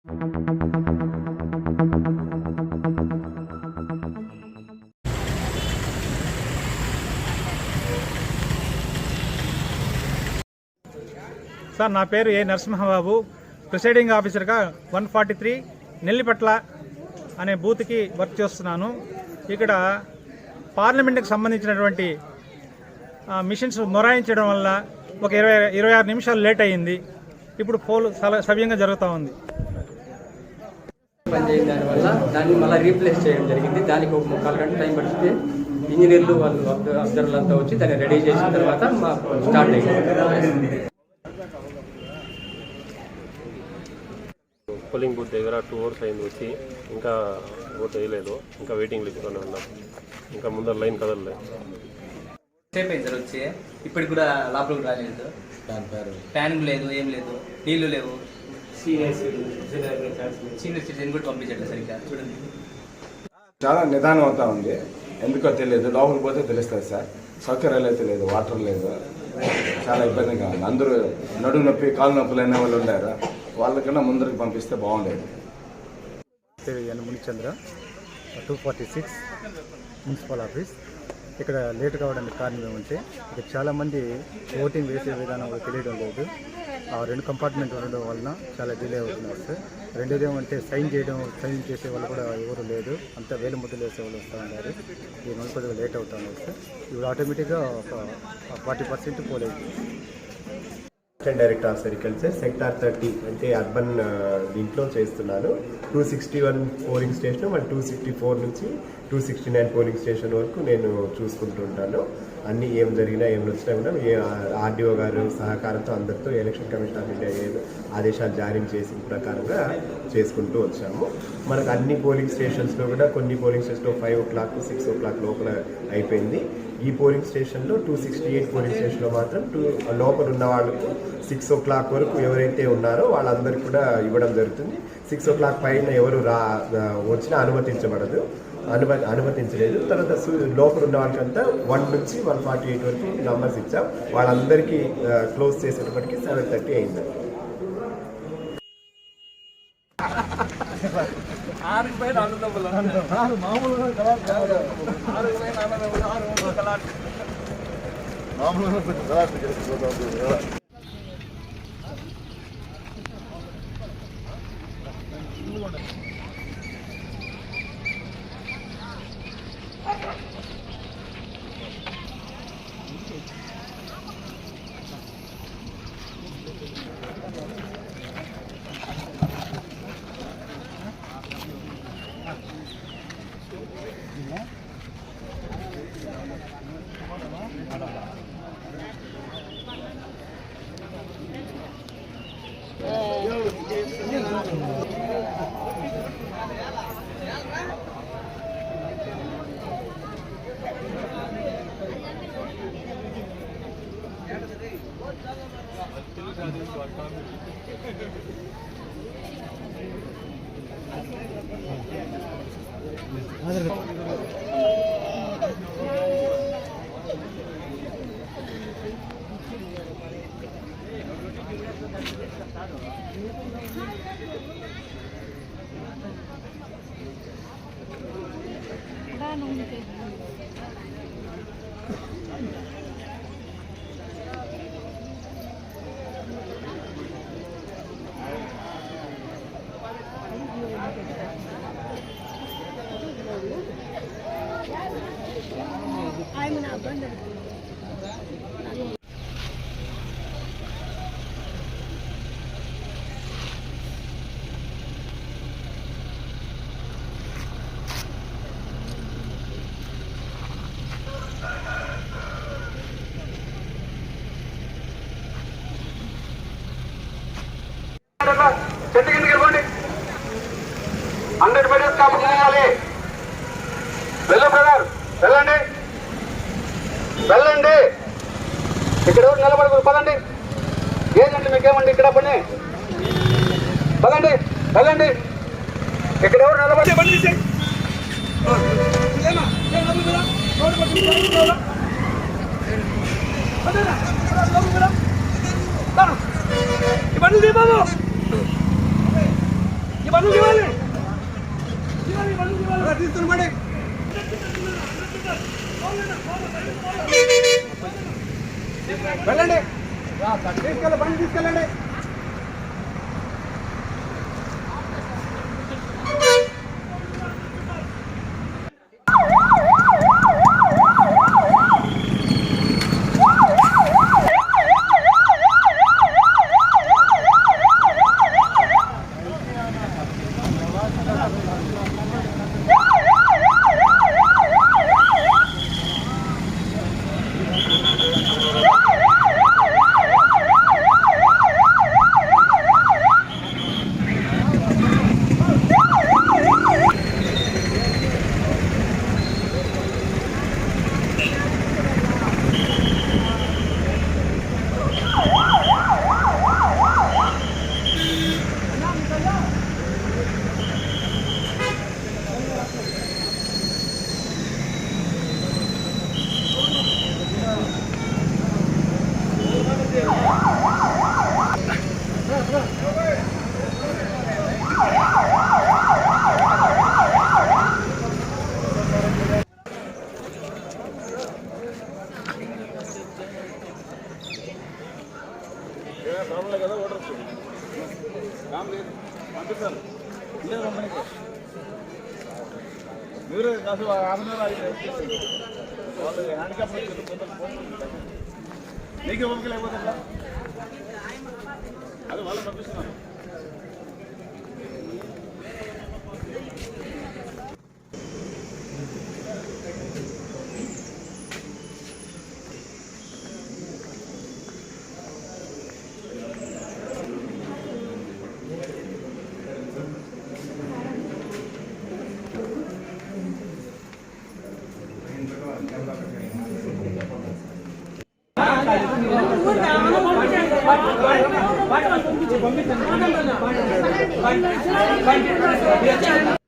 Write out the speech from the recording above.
Sir, నా పేరు ఏ Narasimha Babu, presiding ఆఫీసర్గా 143 నెల్లిపట్ల అనే బూత్కి వర్క్ చేస్తున్నాను. ఇక్కడ పార్లమెంట్కి సంబంధించినటువంటి మిషన్స్ మొరాయించడం వల్ల ఒక 26 నిమిషాలు లేట్ అయ్యింది. ఇప్పుడు పోల్ సవ్యంగా జరుగుతూ ఉంది. పనిచేయడం దానివల్ల దాన్ని మళ్ళీ రీప్లేస్ చేయడం జరిగింది. దానికి ఒక 3 గంటల టైం పడితే ఇంజనీర్లు వాళ్ళు అబ్జర్వర్లు అంతా వచ్చి దాన్ని రెడీ చేసిన తర్వాత స్టార్ట్ అయింది. పోలింగ్ బూత్ దగ్గర 2 hours అయింది వచ్చి, ఇంకా ఓట్ వేయలేదు. ఇంకా వెయిటింగ్ లిస్ట్లోనే ఉన్నాం. ఇంకా ముందర లైన్ కదలలేదు. సేపు అయింది సార్ వచ్చి, ఇప్పటికి కూడా లోపలికి రాలేదు. ఫ్యాన్ లేదు, ఏం లేదు, నీళ్లు లేవు. సీనియర్ సిటిజన్ కూడా పంపించట్లేదు సరిగ్గా. చూడండి, చాలా నిదానం అవుతా ఉంది. ఎందుకో తెలియదు. లోపలికి పోతే తెలుస్తుంది సార్. సౌకర్యాలు అయితే లేదు, వాటర్ లేదు. చాలా ఇబ్బందిగా ఉంది. అందరూ నడుము నొప్పి, కాలు నొప్పులు అనే వాళ్ళు ఉండారు. వాళ్ళకన్నా ముందరికి పంపిస్తే బాగుండేది. Munichandra, 246 municipal office. ఇక్కడ లేట్ కావడానికి కారణం ఏమంటే ఇక్కడ చాలామంది ఓటింగ్ వేసే విధానం కూడా తెలియడం లేదు. ఆ 2 కంపార్ట్మెంట్ ఉండడం వలన చాలా డిలే అవుతున్నారు సార్. రెండోది ఏమంటే సైన్ చేసే వాళ్ళు కూడా ఎవరు లేదు. అంతా వేలు ముద్దలు వేసే వాళ్ళు వస్తూ ఉన్నారు. ఈ మన కొద్దిగా లేట్ అవుతా ఉన్నారు సార్. ఇప్పుడు ఆటోమేటిక్గా ఒక 40% పోలేదు. డైరెక్టర్ ఆఫ్ సెరికల్చర్ సెక్టార్ 30 అంటే అర్బన్ దీంట్లో చేస్తున్నాను. 261 పోలింగ్ స్టేషన్, 264 నుంచి 269 పోలింగ్ స్టేషన్ వరకు నేను చూసుకుంటుంటాను. అన్నీ ఏం జరిగినా ఏం వచ్చినా కూడా ఆర్డీఓ గారు సహకారంతో అందరితో ఎలక్షన్ కమిషన్ ఆఫ్ ఇండియా ఆదేశాలు జారీ చేసిన ప్రకారంగా చేసుకుంటూ వచ్చాము. మనకు అన్ని పోలింగ్ స్టేషన్స్లో కూడా కొన్ని పోలింగ్ స్టేషన్లో 5 o'clock 6 o'clock లోపల అయిపోయింది. ఈ పోలింగ్ స్టేషన్లో 268 పోలింగ్ స్టేషన్లో మాత్రం లోపల ఉన్న వాళ్ళకు 6 o'clock వరకు ఎవరైతే ఉన్నారో వాళ్ళందరికీ కూడా ఇవ్వడం జరుగుతుంది. 6 o'clock పైన ఎవరు వచ్చినా అనుమతించలేదు. తర్వాత లోపల ఉన్న వాళ్ళకంతా 1 నుంచి 148 వరకు నంబర్స్ ఇచ్చాం. వాళ్ళందరికీ క్లోజ్ చేసేటప్పటికి 7:30 అయింది. చెట్టు కిందకి వెళ్ళండి. 100 మీటర్స్ కాబట్టి చేయాలి. వెళ్ళు బ్రదర్, వెళ్ళండి. ఇక్కడ ఎవరు నిలబడకూడదు. పదండి. ఏంటంటే మీకేమండి ఇక్కడ పని? పదండి, వెళ్ళండి. ఇక్కడ ఎవరు నిలబడి బాబు తీసుకుని వెళ్ళండి బండి తీసుకెళ్ళండి. మీరు కాదు హ్యాండిక్యాప్ నీకే ఓపిక లేకపోతే అది వాళ్ళు పంపిస్తున్నారు. పంపించండి.